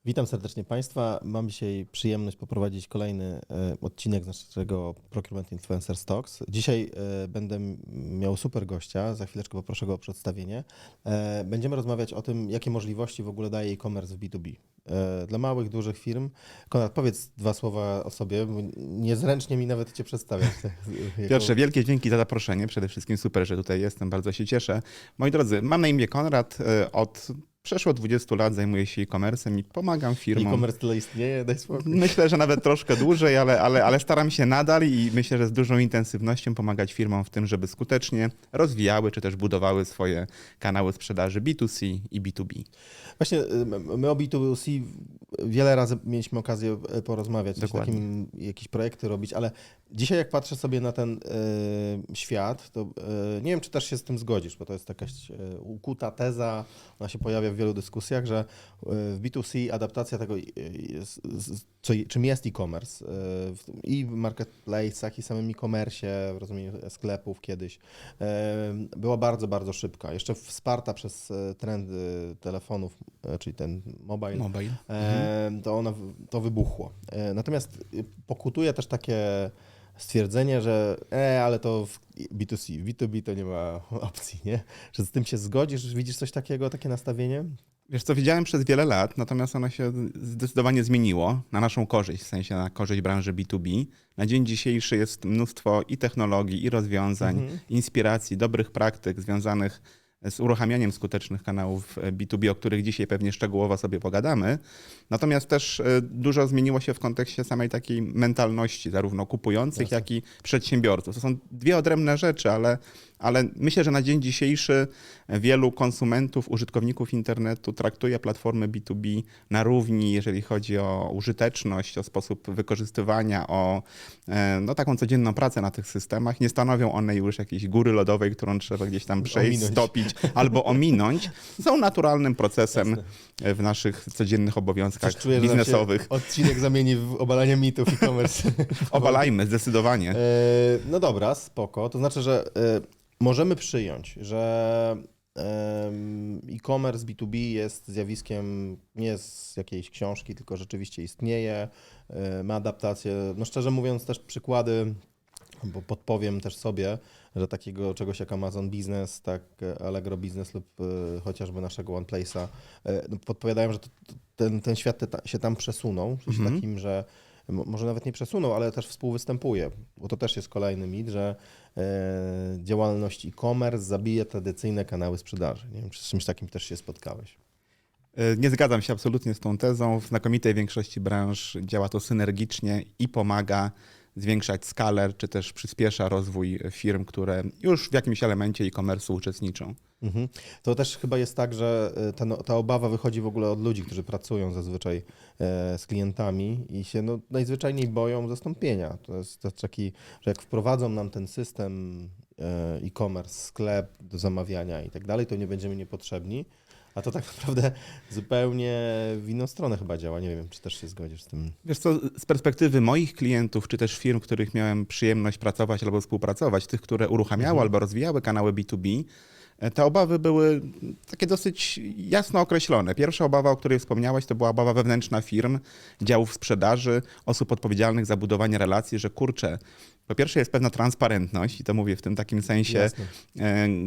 Witam serdecznie Państwa. Mam dzisiaj przyjemność poprowadzić kolejny odcinek z naszego Procurement Influencer Talks. Dzisiaj będę miał super gościa, za chwileczkę poproszę go o przedstawienie. Będziemy rozmawiać o tym, jakie możliwości w ogóle daje e-commerce w B2B. Dla małych, dużych firm. Konrad, powiedz dwa słowa o sobie, bo niezręcznie mi nawet Cię przedstawiać. Piotrze, wielkie dzięki za zaproszenie. Przede wszystkim super, że tutaj jestem, bardzo się cieszę. Moi drodzy, mam na imię Konrad, od przeszło 20 lat zajmuję się e-commerce'em i pomagam firmom. E-commerce tyle istnieje, daj spokój. Myślę, że nawet troszkę dłużej, ale staram się nadal i myślę, że z dużą intensywnością pomagać firmom w tym, żeby skutecznie rozwijały czy też budowały swoje kanały sprzedaży B2C i B2B. Właśnie my o B2C wiele razy mieliśmy okazję porozmawiać, takim, jakieś projekty robić, ale dzisiaj jak patrzę sobie na ten świat, to nie wiem, czy też się z tym zgodzisz, bo to jest jakaś ukuta teza, ona się pojawia w wielu dyskusjach, że w B2C adaptacja tego, czym jest e-commerce i w marketplace'ach i samym e-commerce, w rozumieniu sklepów kiedyś, była bardzo, bardzo szybka. Jeszcze wsparta przez trendy telefonów, czyli ten mobile. To wybuchło. Natomiast pokutuje też takie stwierdzenie, że ale to w B2C, w B2B to nie ma opcji, nie? Czy z tym się zgodzisz? Widzisz coś takiego, takie nastawienie? Wiesz co, widziałem przez wiele lat, natomiast ono się zdecydowanie zmieniło na naszą korzyść, w sensie na korzyść branży B2B. Na dzień dzisiejszy jest mnóstwo i technologii, i rozwiązań, inspiracji, dobrych praktyk związanych z uruchamianiem skutecznych kanałów B2B, o których dzisiaj pewnie szczegółowo sobie pogadamy. Natomiast też dużo zmieniło się w kontekście samej takiej mentalności, zarówno kupujących, jak i przedsiębiorców. To są dwie odrębne rzeczy, ale myślę, że na dzień dzisiejszy wielu konsumentów, użytkowników internetu traktuje platformy B2B na równi, jeżeli chodzi o użyteczność, o sposób wykorzystywania, o taką codzienną pracę na tych systemach. Nie stanowią one już jakiejś góry lodowej, którą trzeba gdzieś tam przejść, stopić albo ominąć. Są naturalnym procesem w naszych codziennych obowiązkach czuję, biznesowych. Że odcinek zamieni w obalanie mitów e-commerce. Obalajmy, zdecydowanie. No dobra, spoko. To znaczy, że możemy przyjąć, że e-commerce B2B jest zjawiskiem nie z jakiejś książki, tylko rzeczywiście istnieje, ma adaptację. No szczerze mówiąc też przykłady, bo podpowiem też sobie, że takiego czegoś jak Amazon Business, tak Allegro Business lub chociażby naszego OnePlace'a podpowiadają, że ten świat się tam przesunął, w sensie takim, że może nawet nie przesunął, ale też współwystępuje, bo to też jest kolejny mit, że działalność e-commerce zabija tradycyjne kanały sprzedaży. Nie wiem, czy z czymś takim też się spotkałeś. Nie zgadzam się absolutnie z tą tezą. W znakomitej większości branż działa to synergicznie i pomaga zwiększać skalę, czy też przyspiesza rozwój firm, które już w jakimś elemencie e-commerce'u uczestniczą. To też chyba jest tak, że ta obawa wychodzi w ogóle od ludzi, którzy pracują zazwyczaj z klientami i się najzwyczajniej boją zastąpienia. To jest taki, że jak wprowadzą nam ten system e-commerce, sklep do zamawiania i tak dalej, to nie będziemy niepotrzebni. A to tak naprawdę zupełnie w inną stronę chyba działa. Nie wiem, czy też się zgodzisz z tym. Wiesz co, z perspektywy moich klientów, czy też firm, w których miałem przyjemność pracować albo współpracować, tych, które uruchamiały albo rozwijały kanały B2B, te obawy były takie dosyć jasno określone. Pierwsza obawa, o której wspomniałaś, to była obawa wewnętrzna firm, działów sprzedaży, osób odpowiedzialnych za budowanie relacji, że kurczę, po pierwsze jest pewna transparentność i to mówię w tym takim sensie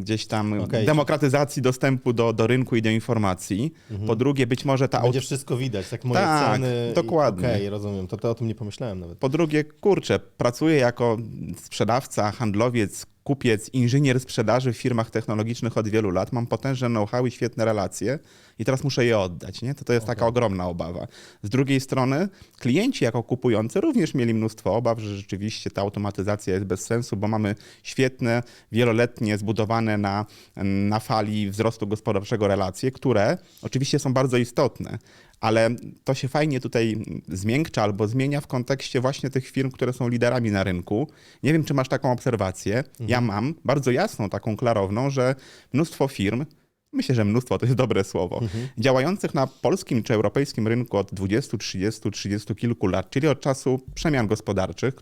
gdzieś tam demokratyzacji dostępu do rynku i do informacji. Po drugie być może ta... Będzie wszystko widać, tak moje ceny. Dokładnie. Okej, rozumiem, to o tym nie pomyślałem nawet. Po drugie, kurczę, pracuję jako sprzedawca, handlowiec, kupiec, inżynier sprzedaży w firmach technologicznych od wielu lat, mam potężne know-how i świetne relacje i teraz muszę je oddać. Nie? To jest taka ogromna obawa. Z drugiej strony klienci jako kupujący również mieli mnóstwo obaw, że rzeczywiście ta automatyzacja jest bez sensu, bo mamy świetne, wieloletnie, zbudowane na fali wzrostu gospodarczego relacje, które oczywiście są bardzo istotne. Ale to się fajnie tutaj zmiękcza albo zmienia w kontekście właśnie tych firm, które są liderami na rynku. Nie wiem, czy masz taką obserwację. Ja mam bardzo jasną, taką klarowną, że mnóstwo firm, myślę, że mnóstwo to jest dobre słowo, działających na polskim czy europejskim rynku od 20, 30 kilku lat, czyli od czasu przemian gospodarczych,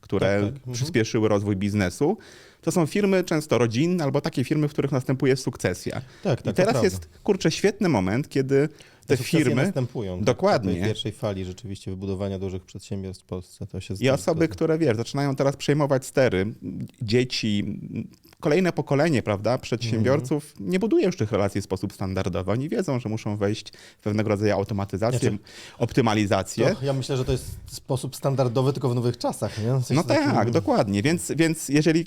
które przyspieszyły rozwój biznesu, to są firmy często rodzinne albo takie firmy, w których następuje sukcesja. I teraz jest, kurczę, świetny moment, kiedy te sukcesy firmy następują. dokładnie. W tej pierwszej fali rzeczywiście wybudowania dużych przedsiębiorstw w Polsce to się I osoby, które zaczynają teraz przejmować stery, dzieci, kolejne pokolenie, prawda, przedsiębiorców nie buduje już tych relacji w sposób standardowy. Oni wiedzą, że muszą wejść w pewnego rodzaju automatyzację, optymalizację. Ja myślę, że to jest sposób standardowy, tylko w nowych czasach, nie? W sensie No tak, takim... dokładnie. Więc jeżeli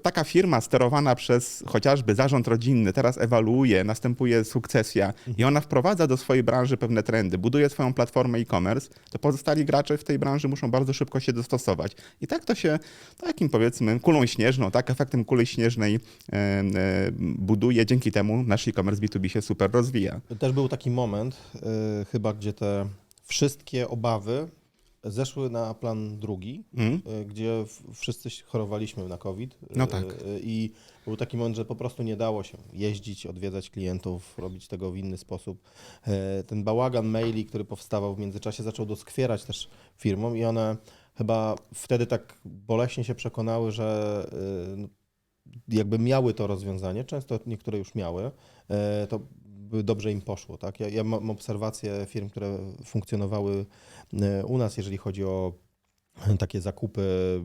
taka firma sterowana przez chociażby zarząd rodzinny teraz ewaluuje, następuje sukcesja i ona wprowadza do swojej branży pewne trendy, buduje swoją platformę e-commerce, to pozostali gracze w tej branży muszą bardzo szybko się dostosować. I tak to się takim powiedzmy kulą śnieżną, tak efektem kuli śnieżnej buduje. Dzięki temu nasz e-commerce B2B się super rozwija. Też był taki moment chyba, gdzie te wszystkie obawy zeszły na plan drugi, gdzie wszyscy chorowaliśmy na COVID. No tak. I był taki moment, że po prostu nie dało się jeździć, odwiedzać klientów, robić tego w inny sposób. Ten bałagan maili, który powstawał w międzyczasie, zaczął doskwierać też firmom i one chyba wtedy tak boleśnie się przekonały, że jakby miały to rozwiązanie, często niektóre już miały, to dobrze im poszło. Tak? Ja mam obserwację firm, które funkcjonowały u nas, jeżeli chodzi o takie zakupy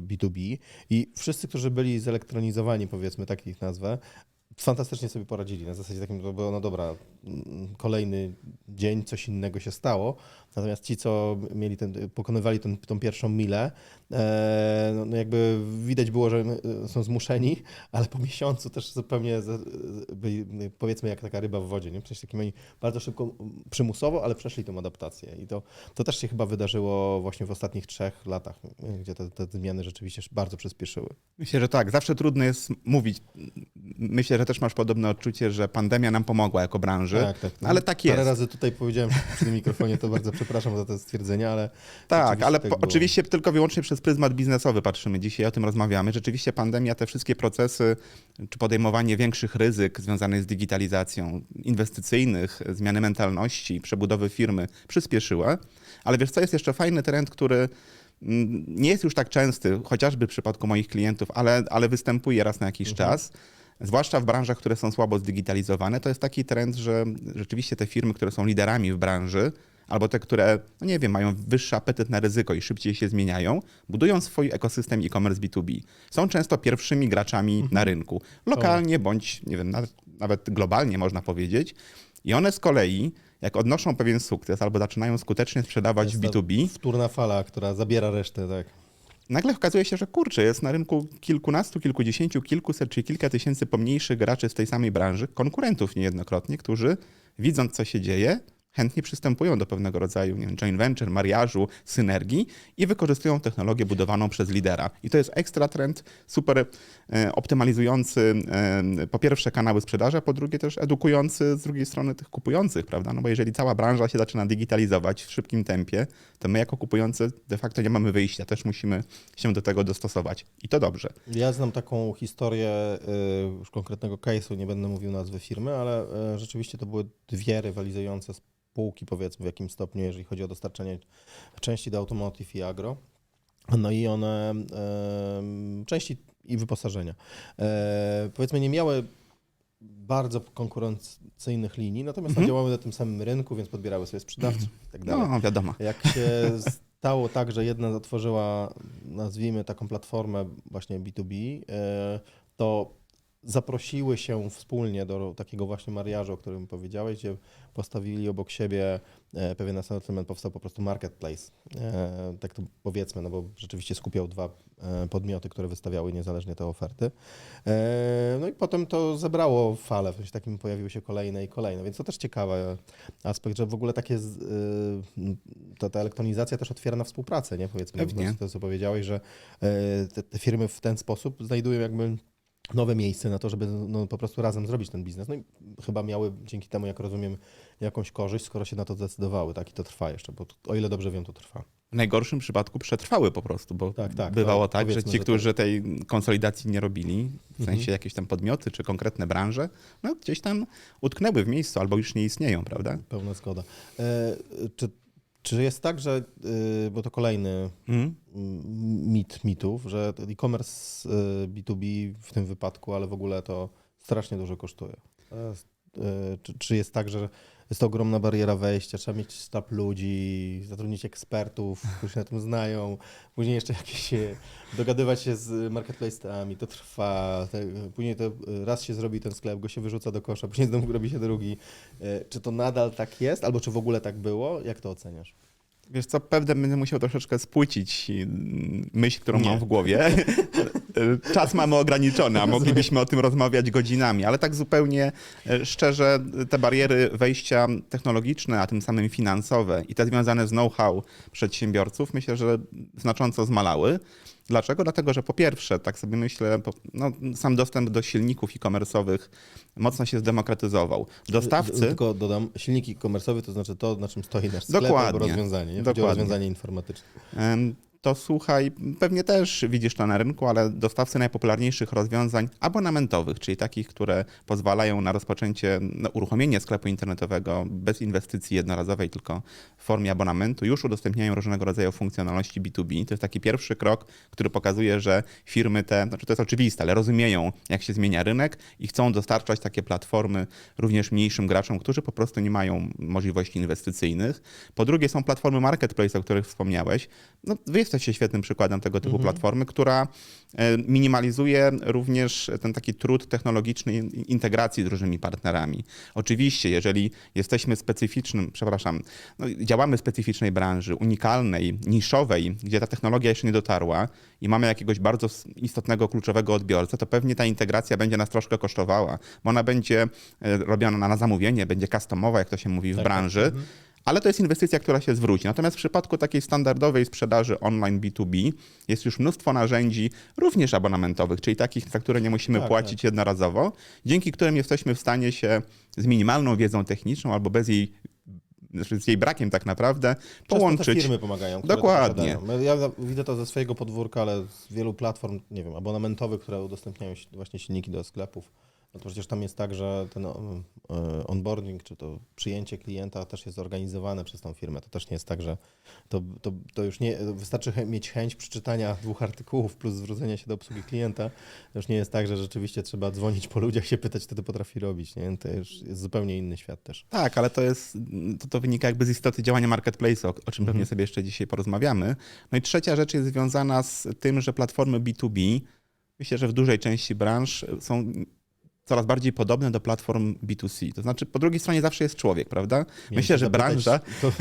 B2B i wszyscy, którzy byli zelektronizowani, powiedzmy, tak ich nazwę, fantastycznie sobie poradzili. Na zasadzie takim, to było, no dobra, kolejny dzień, coś innego się stało. Natomiast ci, co mieli pokonywali tą pierwszą milę, no jakby widać było, że są zmuszeni, ale po miesiącu też zupełnie byli, powiedzmy, jak taka ryba w wodzie. Nie? Przecież takim oni bardzo szybko, przymusowo, ale przeszli tą adaptację. I to też się chyba wydarzyło właśnie w ostatnich 3 latach, gdzie te zmiany rzeczywiście bardzo przyspieszyły. Myślę, że tak. Zawsze trudno jest mówić. Myślę, że też masz podobne odczucie, że pandemia nam pomogła jako branży, tak. ale tak jest. Parę razy tutaj powiedziałem przy tym mikrofonie, to bardzo przepraszam za to stwierdzenie, ale... Tak, ale tak było. oczywiście tylko wyłącznie przez pryzmat biznesowy patrzymy dzisiaj, o tym rozmawiamy. Rzeczywiście pandemia te wszystkie procesy, czy podejmowanie większych ryzyk związanych z digitalizacją, inwestycyjnych, zmiany mentalności, przebudowy firmy przyspieszyła. Ale wiesz co, jest jeszcze fajny trend, który nie jest już tak częsty, chociażby w przypadku moich klientów, ale występuje raz na jakiś czas. Zwłaszcza w branżach, które są słabo zdigitalizowane, to jest taki trend, że rzeczywiście te firmy, które są liderami w branży, albo te, które, no nie wiem, mają wyższy apetyt na ryzyko i szybciej się zmieniają, budują swój ekosystem e-commerce B2B. Są często pierwszymi graczami na rynku, lokalnie bądź, nie wiem, nawet globalnie można powiedzieć. I one z kolei, jak odnoszą pewien sukces albo zaczynają skutecznie sprzedawać w B2B, wtórna fala, która zabiera resztę, tak. Nagle okazuje się, że kurczę, jest na rynku kilkunastu, kilkudziesięciu, kilkuset czy kilka tysięcy pomniejszych graczy z tej samej branży, konkurentów niejednokrotnie, którzy widząc, co się dzieje, chętnie przystępują do pewnego rodzaju, nie wiem, joint venture, mariażu, synergii i wykorzystują technologię budowaną przez lidera. I to jest ekstra trend, super optymalizujący po pierwsze kanały sprzedaży, a po drugie też edukujący z drugiej strony tych kupujących, prawda? No bo jeżeli cała branża się zaczyna digitalizować w szybkim tempie, to my jako kupujący de facto nie mamy wyjścia, też musimy się do tego dostosować. I to dobrze. Ja znam taką historię już konkretnego case'u, nie będę mówił nazwy firmy, ale rzeczywiście to były 2 rywalizujące spółki, powiedzmy, w jakim stopniu, jeżeli chodzi o dostarczanie części do automotive i agro. No i one, części i wyposażenia, powiedzmy, nie miały bardzo konkurencyjnych linii, natomiast działały na tym samym rynku, więc podbierały sobie sprzedawców i tak dalej. No, wiadomo. Jak się stało tak, że jedna otworzyła, nazwijmy taką platformę właśnie B2B, to zaprosiły się wspólnie do takiego właśnie mariażu, o którym powiedziałeś, gdzie postawili obok siebie pewien asortyment, powstał po prostu marketplace. Tak to powiedzmy, no bo rzeczywiście skupiał 2 podmioty, które wystawiały niezależnie te oferty. No i potem to zebrało falę, w sensie takim pojawiły się kolejne i kolejne, więc to też ciekawy aspekt, że w ogóle takie ta elektronizacja też otwiera na współpracę, nie? Powiedzmy, to co powiedziałeś, że te firmy w ten sposób znajdują jakby nowe miejsce na to, żeby po prostu razem zrobić ten biznes. No i chyba miały dzięki temu, jak rozumiem, jakąś korzyść, skoro się na to zdecydowały, tak? I to trwa jeszcze, bo o ile dobrze wiem, to trwa. W najgorszym przypadku przetrwały po prostu, bo tak, bywało tak, że ci, że którzy tej konsolidacji nie robili, w sensie jakieś tam podmioty czy konkretne branże, no gdzieś tam utknęły w miejscu albo już nie istnieją, prawda? Pełna zgoda. Czy jest tak, że, bo to kolejny mit mitów, że e-commerce B2B w tym wypadku, ale w ogóle to strasznie dużo kosztuje? czy jest tak, że jest to ogromna bariera wejścia, trzeba mieć sztab ludzi, zatrudnić ekspertów, którzy się na tym znają, później jeszcze jakieś dogadywać się z marketplace'ami, to trwa, później to raz się zrobi ten sklep, go się wyrzuca do kosza, później znowu robi się drugi. Czy to nadal tak jest, albo czy w ogóle tak było? Jak to oceniasz? Wiesz co, pewnie będę musiał troszeczkę spłycić myśl, którą mam w głowie. Czas mamy ograniczony, a moglibyśmy o tym rozmawiać godzinami, ale tak zupełnie szczerze, te bariery wejścia technologiczne, a tym samym finansowe i te związane z know-how przedsiębiorców, myślę, że znacząco zmalały. Dlaczego? Dlatego, że po pierwsze, tak sobie myślę, sam dostęp do silników e-commerce'owych mocno się zdemokratyzował. Dostawcy... Tylko dodam, silnik e-commerce'owy to znaczy to, na czym stoi nasz sklep albo rozwiązanie, nie? Chodzi o rozwiązanie informatyczne. To słuchaj, pewnie też widzisz to na rynku, ale dostawcy najpopularniejszych rozwiązań abonamentowych, czyli takich, które pozwalają na rozpoczęcie, uruchomienie sklepu internetowego bez inwestycji jednorazowej, tylko w formie abonamentu, już udostępniają różnego rodzaju funkcjonalności B2B. To jest taki pierwszy krok, który pokazuje, że firmy te, znaczy to jest oczywiste, ale rozumieją, jak się zmienia rynek i chcą dostarczać takie platformy również mniejszym graczom, którzy po prostu nie mają możliwości inwestycyjnych. Po drugie są platformy marketplace, o których wspomniałeś. Wy jesteście świetnym przykładem tego typu platformy, która minimalizuje również ten taki trud technologiczny integracji z różnymi partnerami. Oczywiście, jeżeli jesteśmy działamy w specyficznej branży, unikalnej, niszowej, gdzie ta technologia jeszcze nie dotarła i mamy jakiegoś bardzo istotnego, kluczowego odbiorcę, to pewnie ta integracja będzie nas troszkę kosztowała, bo ona będzie robiona na zamówienie, będzie customowa, jak to się mówi w branży. Ale to jest inwestycja, która się zwróci. Natomiast w przypadku takiej standardowej sprzedaży online B2B jest już mnóstwo narzędzi, również abonamentowych, czyli takich, za które nie musimy płacić jednorazowo, dzięki którym jesteśmy w stanie się z minimalną wiedzą techniczną albo z jej brakiem tak naprawdę połączyć. Często te firmy pomagają. Dokładnie. Ja widzę to ze swojego podwórka, ale z wielu platform, nie wiem, abonamentowych, które udostępniają właśnie silniki do sklepów. No to przecież tam jest tak, że ten onboarding, czy to przyjęcie klienta też jest zorganizowane przez tą firmę. To też nie jest tak, że to już nie wystarczy mieć chęć przeczytania 2 artykułów plus zwrócenia się do obsługi klienta. To już nie jest tak, że rzeczywiście trzeba dzwonić po ludziach, się pytać, kto to potrafi robić. Nie? To już jest zupełnie inny świat też. Tak, ale to wynika jakby z istoty działania marketplace'u, o czym pewnie sobie jeszcze dzisiaj porozmawiamy. No i trzecia rzecz jest związana z tym, że platformy B2B, myślę, że w dużej części branż są coraz bardziej podobne do platform B2C. To znaczy, po drugiej stronie zawsze jest człowiek, prawda? Myślę, że branża... To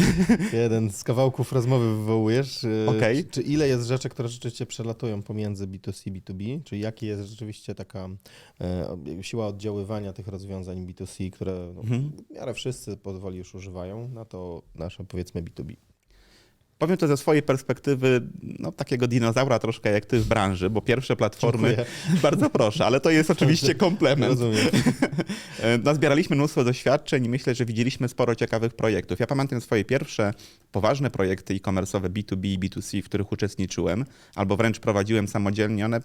jeden z kawałków rozmowy wywołujesz. Okay. Czy ile jest rzeczy, które rzeczywiście przelatują pomiędzy B2C i B2B? Czyli jaki jest rzeczywiście taka siła oddziaływania tych rozwiązań B2C, które w miarę wszyscy powoli już używają, na to nasze, powiedzmy, B2B? Powiem to ze swojej perspektywy, takiego dinozaura troszkę jak ty w branży, bo pierwsze platformy, Dziękuję. Bardzo proszę, ale to jest oczywiście komplement. Rozumiem. Zbieraliśmy mnóstwo doświadczeń i myślę, że widzieliśmy sporo ciekawych projektów. Ja pamiętam swoje pierwsze poważne projekty e-commerce'owe B2B i B2C, w których uczestniczyłem, albo wręcz prowadziłem samodzielnie. One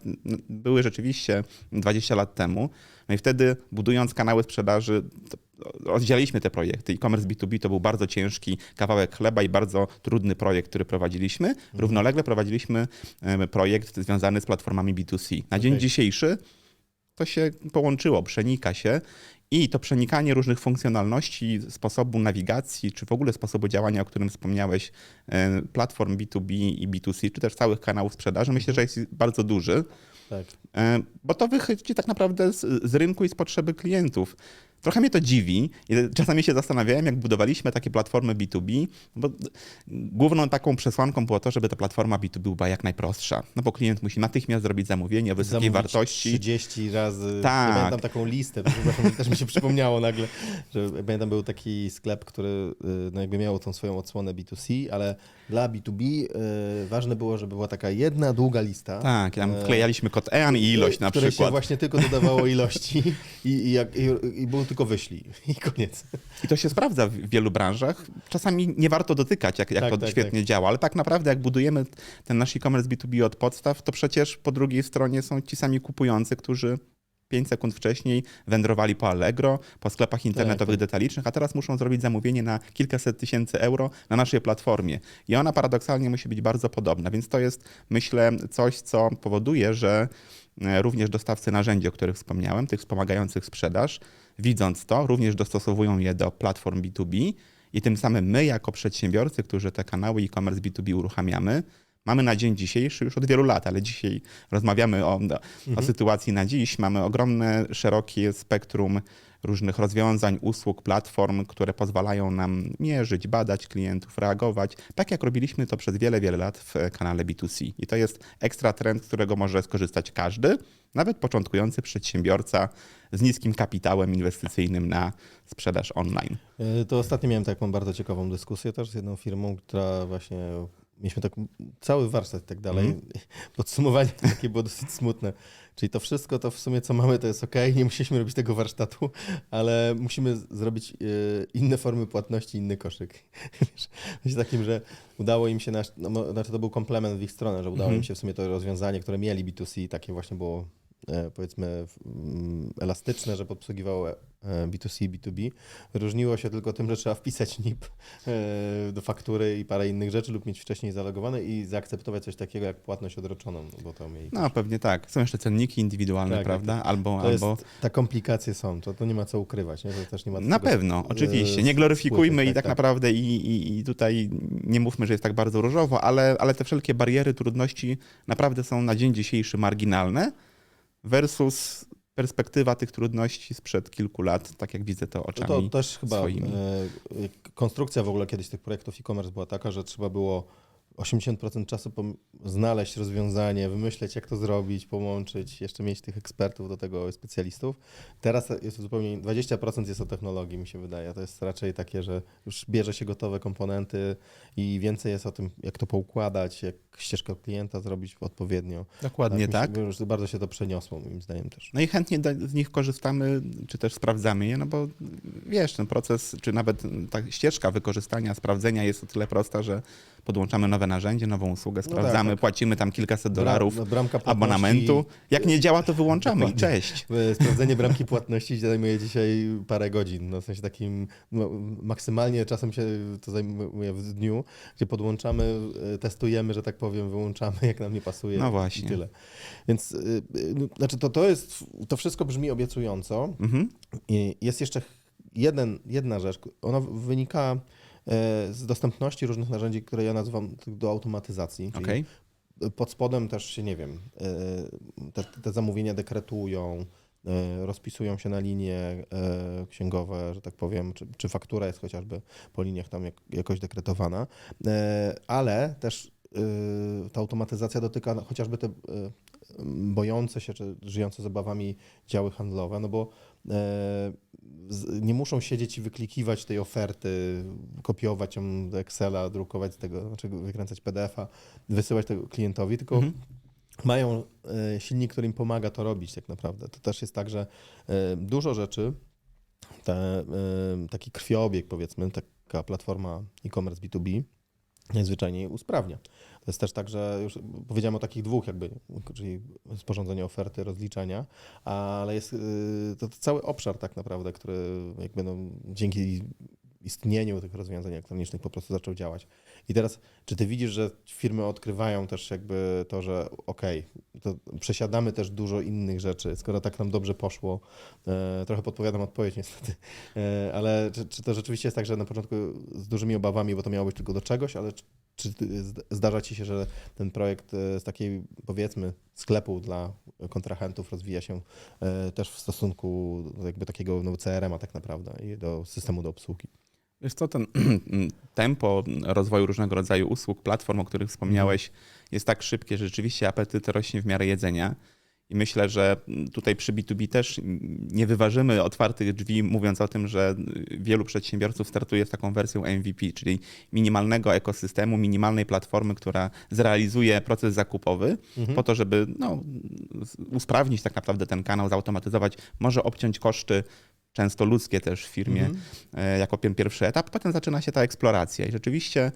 były rzeczywiście 20 lat temu. No i wtedy, budując kanały sprzedaży, rozdzieliliśmy te projekty. E-commerce B2B to był bardzo ciężki kawałek chleba i bardzo trudny projekt, który prowadziliśmy. Równolegle prowadziliśmy projekt związany z platformami B2C. Na dzień dzisiejszy to się połączyło, przenika się i to przenikanie różnych funkcjonalności, sposobu nawigacji, czy w ogóle sposobu działania, o którym wspomniałeś, platform B2B i B2C, czy też całych kanałów sprzedaży, myślę, że jest bardzo duży. Tak. Bo to wychodzi tak naprawdę z rynku i z potrzeby klientów. Trochę mnie to dziwi i czasami się zastanawiałem, jak budowaliśmy takie platformy B2B, bo główną taką przesłanką było to, żeby ta platforma B2B była jak najprostsza, no bo klient musi natychmiast zrobić zamówienie o wysokiej wartości. 30 razy. Tak. Ja pamiętam taką listę, też mi się przypomniało nagle, że pamiętam był taki sklep, który jakby miał tą swoją odsłonę B2C, ale dla B2B ważne było, żeby była taka jedna długa lista. Tak, tam wklejaliśmy kod EAN i ilość na przykład. Się właśnie tylko dodawało ilości i był tylko wyślij i koniec. I to się sprawdza w wielu branżach. Czasami nie warto dotykać, jak to świetnie działa, ale tak naprawdę jak budujemy ten nasz e-commerce B2B od podstaw, to przecież po drugiej stronie są ci sami kupujący, którzy 5 sekund wcześniej wędrowali po Allegro, po sklepach internetowych detalicznych, a teraz muszą zrobić zamówienie na kilkaset tysięcy euro na naszej platformie. I ona paradoksalnie musi być bardzo podobna, więc to jest, myślę, coś, co powoduje, że również dostawcy narzędzi, o których wspomniałem, tych wspomagających sprzedaż, widząc to, również dostosowują je do platform B2B i tym samym my, jako przedsiębiorcy, którzy te kanały e-commerce B2B uruchamiamy, mamy na dzień dzisiejszy już od wielu lat, ale dzisiaj rozmawiamy o sytuacji na dziś. Mamy ogromne, szerokie spektrum różnych rozwiązań, usług, platform, które pozwalają nam mierzyć, badać klientów, reagować, tak jak robiliśmy to przez wiele, wiele lat w kanale B2C. I to jest ekstra trend, z którego może skorzystać każdy, nawet początkujący przedsiębiorca z niskim kapitałem inwestycyjnym na sprzedaż online. To ostatnio miałem taką bardzo ciekawą dyskusję też z jedną firmą, która właśnie, mieliśmy tak cały warsztat i tak dalej. Podsumowanie takie było dosyć smutne. Czyli to wszystko, to w sumie co mamy, to jest ok, nie musieliśmy robić tego warsztatu, ale musimy zrobić inne formy płatności, inny koszyk. Wiesz, takim, że udało im się, znaczy to był komplement w ich stronę, że udało im się w sumie to rozwiązanie, które mieli B2C, takie właśnie było powiedzmy elastyczne, że obsługiwało B2C i B2B. Różniło się tylko tym, że trzeba wpisać NIP do faktury i parę innych rzeczy lub mieć wcześniej zalogowane i zaakceptować coś takiego jak płatność odroczoną, bo to mieli. No pewnie tak. Są jeszcze cenniki indywidualne, tak, prawda? Tak. Albo... Te komplikacje są, to nie ma co ukrywać. Nie? To też nie ma Na pewno, oczywiście. Nie gloryfikujmy i tak naprawdę i tutaj nie mówmy, że jest tak bardzo różowo, ale te wszelkie bariery, trudności naprawdę są na dzień dzisiejszy marginalne versus perspektywa tych trudności sprzed kilku lat, tak jak widzę to oczami To też chyba swoimi. Konstrukcja w ogóle kiedyś tych projektów e-commerce była taka, że trzeba było 80% czasu znaleźć rozwiązanie, wymyśleć jak to zrobić, połączyć, jeszcze mieć tych ekspertów do tego, specjalistów. Teraz jest zupełnie 20% jest o technologii, mi się wydaje. To jest raczej takie, że już bierze się gotowe komponenty i więcej jest o tym, jak to poukładać, jak ścieżkę klienta zrobić odpowiednio. Dokładnie tak. Już bardzo się to przeniosło, moim zdaniem też. No i chętnie z nich korzystamy, czy też sprawdzamy je, no bo wiesz, ten proces, czy nawet ta ścieżka wykorzystania, sprawdzenia jest o tyle prosta, że podłączamy nowe narzędzie, nową usługę, sprawdzamy, płacimy tam kilkaset dolarów abonamentu. Jak nie działa, to wyłączamy i cześć. Sprawdzenie bramki płatności zajmuje dzisiaj parę godzin. No, w sensie takim maksymalnie czasem się to zajmuje w dniu, gdzie podłączamy, testujemy, że tak powiem, wyłączamy, jak nam nie pasuje. No właśnie. I tyle. Więc znaczy to wszystko brzmi obiecująco. I jest jeszcze jedna rzecz. Ona wynika z dostępności różnych narzędzi, które ja nazywam do automatyzacji. Czyli pod spodem też się, nie wiem, te zamówienia dekretują, rozpisują się na linie księgowe, że tak powiem, czy faktura jest chociażby po liniach tam jakoś dekretowana, ale też ta automatyzacja dotyka chociażby te bojące się, czy żyjące z obawami działy handlowe, no bo nie muszą siedzieć i wyklikiwać tej oferty, kopiować ją do Excela, drukować z tego, znaczy wykręcać PDF-a, wysyłać tego klientowi, tylko mają silnik, który im pomaga to robić tak naprawdę. To też jest tak, że dużo rzeczy, taki krwiobieg powiedzmy, taka platforma e-commerce B2B najzwyczajniej usprawnia. To jest też tak, że już powiedziałem o takich dwóch jakby, czyli sporządzenie oferty, rozliczenia, ale jest to cały obszar tak naprawdę, który jakby dzięki istnieniu tych rozwiązań elektronicznych po prostu zaczął działać. I teraz, czy ty widzisz, że firmy odkrywają też jakby to, że to przesiadamy też dużo innych rzeczy, skoro tak nam dobrze poszło, trochę podpowiadam odpowiedź niestety, ale czy to rzeczywiście jest tak, że na początku z dużymi obawami, bo to miało być tylko do czegoś, ale czy zdarza ci się, że ten projekt z takiej, powiedzmy, sklepu dla kontrahentów rozwija się też w stosunku do jakby takiego CRM-a tak naprawdę i do systemu do obsługi? Wiesz co, ten tempo rozwoju różnego rodzaju usług, platform, o których wspomniałeś, jest tak szybkie, że rzeczywiście apetyt rośnie w miarę jedzenia. I myślę, że tutaj przy B2B też nie wyważymy otwartych drzwi, mówiąc o tym, że wielu przedsiębiorców startuje z taką wersją MVP, czyli minimalnego ekosystemu, minimalnej platformy, która zrealizuje proces zakupowy po to, żeby usprawnić tak naprawdę ten kanał, zautomatyzować, może obciąć koszty często ludzkie też w firmie, jako pierwszy etap. Potem zaczyna się ta eksploracja i rzeczywiście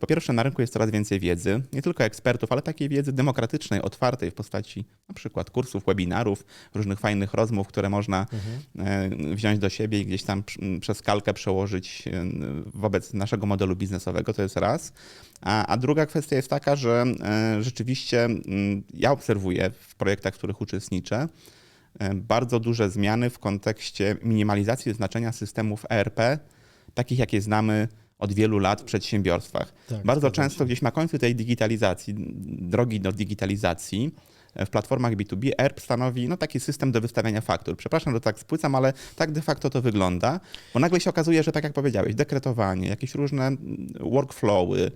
po pierwsze na rynku jest coraz więcej wiedzy, nie tylko ekspertów, ale takiej wiedzy demokratycznej, otwartej w postaci na przykład kursów, webinarów, różnych fajnych rozmów, które można wziąć do siebie i gdzieś tam przez kalkę przełożyć wobec naszego modelu biznesowego, to jest raz. A druga kwestia jest taka, że rzeczywiście ja obserwuję w projektach, w których uczestniczę, bardzo duże zmiany w kontekście minimalizacji znaczenia systemów ERP, takich jakie znamy od wielu lat w przedsiębiorstwach. Tak, Bardzo często gdzieś na końcu tej digitalizacji, drogi do digitalizacji, w platformach B2B ERP stanowi taki system do wystawiania faktur. Przepraszam, że tak spłycam, ale tak de facto to wygląda, bo nagle się okazuje, że tak jak powiedziałeś, dekretowanie, jakieś różne workflowy,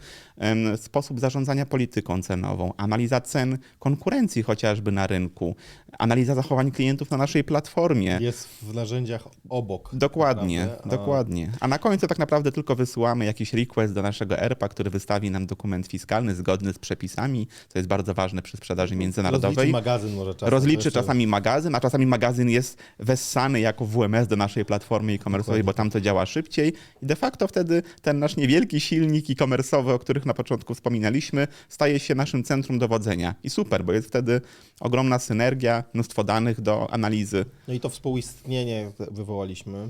sposób zarządzania polityką cenową, analiza cen konkurencji chociażby na rynku, analiza zachowań klientów na naszej platformie. Jest w narzędziach obok. Dokładnie, naprawdę, dokładnie. A na końcu tak naprawdę tylko wysyłamy jakiś request do naszego ERP-a, który wystawi nam dokument fiskalny zgodny z przepisami, co jest bardzo ważne przy sprzedaży międzynarodowej. Rozliczy magazyn może czasem. Rozliczy czasami magazyn, a czasami magazyn jest wessany jako WMS do naszej platformy e-commerce'owej, bo tam to działa szybciej i de facto wtedy ten nasz niewielki silnik e-commerce'owy, o których na początku wspominaliśmy, staje się naszym centrum dowodzenia. I super, bo jest wtedy ogromna synergia, mnóstwo danych do analizy. No i to współistnienie wywołaliśmy.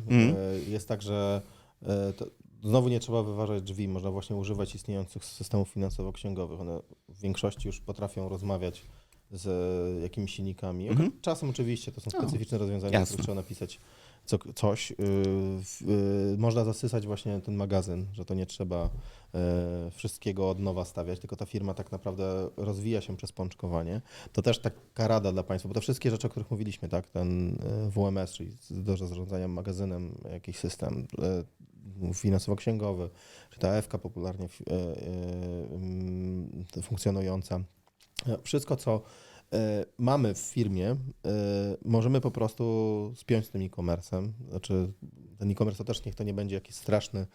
Jest tak, że znowu nie trzeba wyważać drzwi, można właśnie używać istniejących systemów finansowo-księgowych. One w większości już potrafią rozmawiać z jakimiś silnikami. Czasem oczywiście to są specyficzne rozwiązania, które trzeba napisać coś. Można zasysać właśnie ten magazyn, że to nie trzeba wszystkiego od nowa stawiać, tylko ta firma tak naprawdę rozwija się przez pączkowanie. To też taka rada dla Państwa, bo te wszystkie rzeczy, o których mówiliśmy, tak, ten WMS, czyli do zarządzania magazynem, jakiś system finansowo-księgowy, czy ta EFK popularnie funkcjonująca. Wszystko, co mamy w firmie, możemy po prostu spiąć z tym e-commerce'em. Znaczy, ten e-commerce to też niech to nie będzie jakiś straszny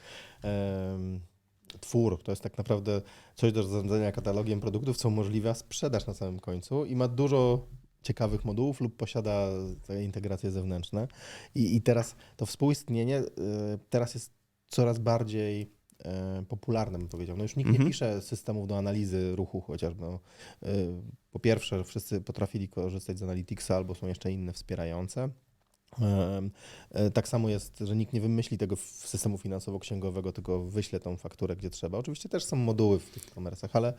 twór. To jest tak naprawdę coś do zarządzania katalogiem produktów, co umożliwia sprzedaż na samym końcu i ma dużo ciekawych modułów lub posiada te integracje zewnętrzne. I teraz to współistnienie teraz jest coraz bardziej popularne, bym powiedział. No już nikt nie pisze systemów do analizy ruchu chociażby. No, po pierwsze, wszyscy potrafili korzystać z Analyticsa albo są jeszcze inne wspierające. Tak samo jest, że nikt nie wymyśli tego systemu finansowo-księgowego, tylko wyśle tą fakturę, gdzie trzeba. Oczywiście też są moduły w tych komersach, ale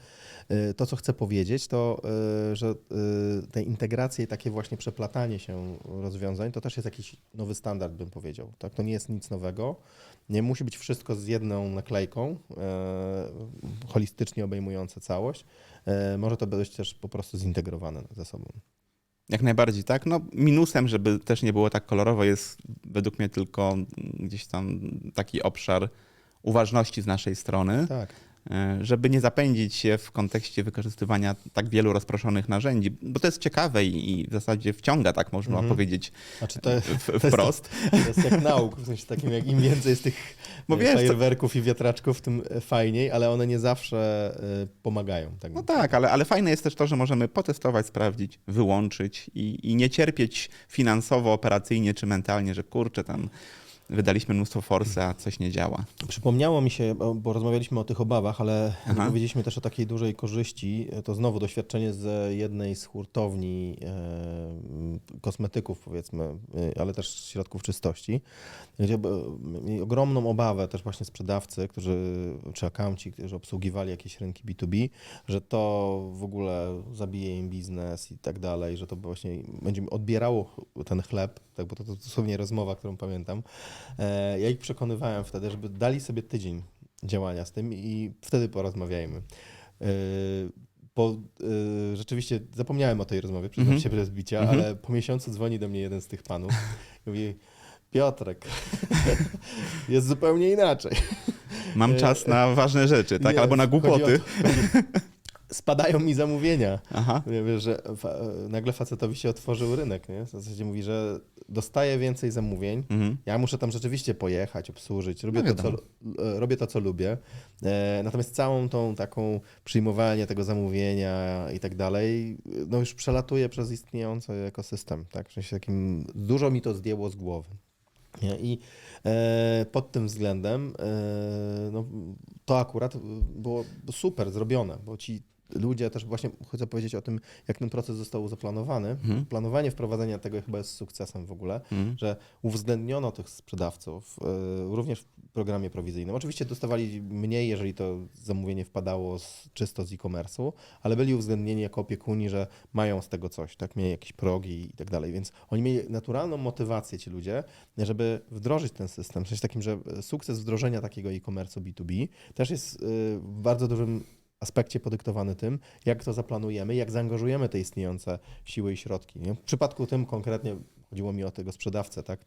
to, co chcę powiedzieć, to, że te integracje i takie właśnie przeplatanie się rozwiązań, to też jest jakiś nowy standard, bym powiedział. Tak? To nie jest nic nowego. Nie musi być wszystko z jedną naklejką, holistycznie obejmujące całość. Może to być też po prostu zintegrowane ze sobą. Jak najbardziej, tak. No, minusem, żeby też nie było tak kolorowo, jest według mnie tylko gdzieś tam taki obszar uważności z naszej strony, Tak. żeby nie zapędzić się w kontekście wykorzystywania tak wielu rozproszonych narzędzi, bo to jest ciekawe i w zasadzie wciąga, tak można powiedzieć, Znaczy wprost. To jest jak nauk, w sensie takim, jak im więcej jest tych fajerwerków i wiatraczków, tym fajniej, ale one nie zawsze pomagają. Tak no tak, ale fajne jest też to, że możemy potestować, sprawdzić, wyłączyć i nie cierpieć finansowo, operacyjnie czy mentalnie, że kurczę, tam wydaliśmy mnóstwo forsy, a coś nie działa. Przypomniało mi się, bo rozmawialiśmy o tych obawach, ale powiedzieliśmy też o takiej dużej korzyści. To znowu doświadczenie z jednej z hurtowni kosmetyków, powiedzmy, ale też środków czystości, gdzie mieli ogromną obawę też właśnie sprzedawcy, czy accounci, którzy obsługiwali jakieś rynki B2B, że to w ogóle zabije im biznes i tak dalej, że to właśnie będzie odbierało ten chleb, tak, bo to dosłownie rozmowa, którą pamiętam. Ja ich przekonywałem wtedy, żeby dali sobie tydzień działania z tym i wtedy porozmawiajmy. Rzeczywiście zapomniałem o tej rozmowie, przyznam się bez bicia, ale po miesiącu dzwoni do mnie jeden z tych panów i mówi: Piotrek, jest zupełnie inaczej. Mam czas na ważne rzeczy, tak? Albo na głupoty. Spadają mi zamówienia. Aha. Wiesz, że nagle facetowi się otworzył rynek, nie? W zasadzie mówi, że dostaje więcej zamówień. Ja muszę tam rzeczywiście pojechać, obsłużyć. Robię to, co lubię. Natomiast całą tą taką przyjmowanie tego zamówienia i tak dalej, no już przelatuje przez istniejący ekosystem. Tak? W sensie takim, dużo mi to zdjęło z głowy. Nie? I pod tym względem no, to akurat było super zrobione, bo ci ludzie też właśnie chcę powiedzieć o tym, jak ten proces został zaplanowany. Planowanie wprowadzenia tego chyba jest sukcesem w ogóle, że uwzględniono tych sprzedawców również w programie prowizyjnym. Oczywiście dostawali mniej, jeżeli to zamówienie wpadało czysto z e-commerce'u, ale byli uwzględnieni jako opiekuni, że mają z tego coś, tak, mieli jakieś progi i tak dalej, więc oni mieli naturalną motywację, ci ludzie, żeby wdrożyć ten system. W sensie takim, że sukces wdrożenia takiego e-commerce'u B2B też jest w bardzo dużym aspekcie podyktowany tym, jak to zaplanujemy, jak zaangażujemy te istniejące siły i środki. Nie? W przypadku tym konkretnie chodziło mi o tego sprzedawcę, tak?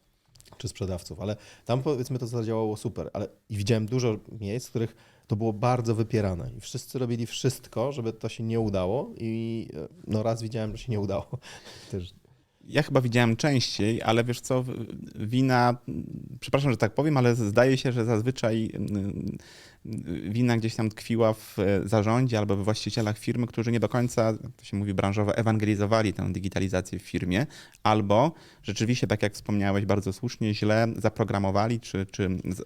Czy sprzedawców, ale tam powiedzmy to zadziałało super, ale i widziałem dużo miejsc, w których to było bardzo wypierane i wszyscy robili wszystko, żeby to się nie udało i no raz widziałem, że się nie udało. Też. Ja chyba widziałem częściej, ale wiesz co, wina, przepraszam, że tak powiem, ale zdaje się, że zazwyczaj wina gdzieś tam tkwiła w zarządzie albo we właścicielach firmy, którzy nie do końca, to się mówi branżowo, ewangelizowali tę digitalizację w firmie, albo rzeczywiście, tak jak wspomniałeś bardzo słusznie, źle zaprogramowali czy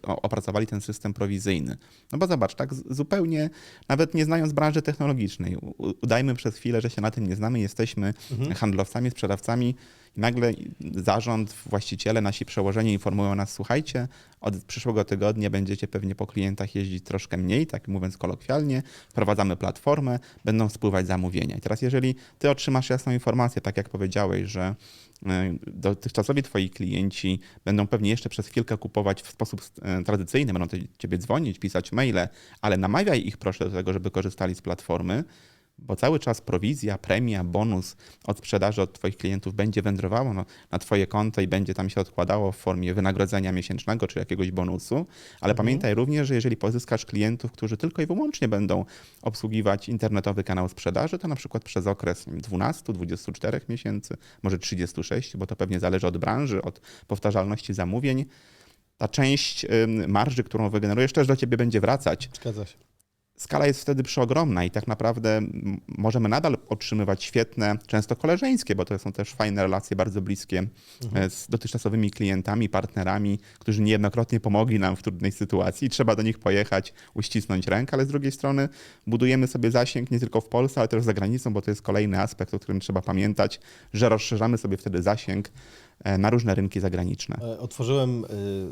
opracowali ten system prowizyjny. No bo zobacz, tak zupełnie, nawet nie znając branży technologicznej, udajmy przez chwilę, że się na tym nie znamy, jesteśmy handlowcami, sprzedawcami, i nagle zarząd, właściciele, nasi przełożeni informują nas, słuchajcie, od przyszłego tygodnia będziecie pewnie po klientach jeździć troszkę mniej, tak mówiąc kolokwialnie, wprowadzamy platformę, będą spływać zamówienia. I teraz jeżeli ty otrzymasz jasną informację, tak jak powiedziałeś, że dotychczasowi twoi klienci będą pewnie jeszcze przez chwilkę kupować w sposób tradycyjny, będą do ciebie dzwonić, pisać maile, ale namawiaj ich proszę do tego, żeby korzystali z platformy, bo cały czas prowizja, premia, bonus od sprzedaży od twoich klientów będzie wędrowało na twoje konto i będzie tam się odkładało w formie wynagrodzenia miesięcznego czy jakiegoś bonusu, ale pamiętaj również, że jeżeli pozyskasz klientów, którzy tylko i wyłącznie będą obsługiwać internetowy kanał sprzedaży, to na przykład przez okres 12, 24 miesięcy, może 36, bo to pewnie zależy od branży, od powtarzalności zamówień, ta część marży, którą wygenerujesz, też do ciebie będzie wracać. Zgadza się. Skala jest wtedy przeogromna i tak naprawdę możemy nadal otrzymywać świetne, często koleżeńskie, bo to są też fajne relacje, bardzo bliskie z dotychczasowymi klientami, partnerami, którzy niejednokrotnie pomogli nam w trudnej sytuacji i trzeba do nich pojechać, uścisnąć rękę, ale z drugiej strony budujemy sobie zasięg nie tylko w Polsce, ale też za granicą, bo to jest kolejny aspekt, o którym trzeba pamiętać, że rozszerzamy sobie wtedy zasięg na różne rynki zagraniczne. Otworzyłem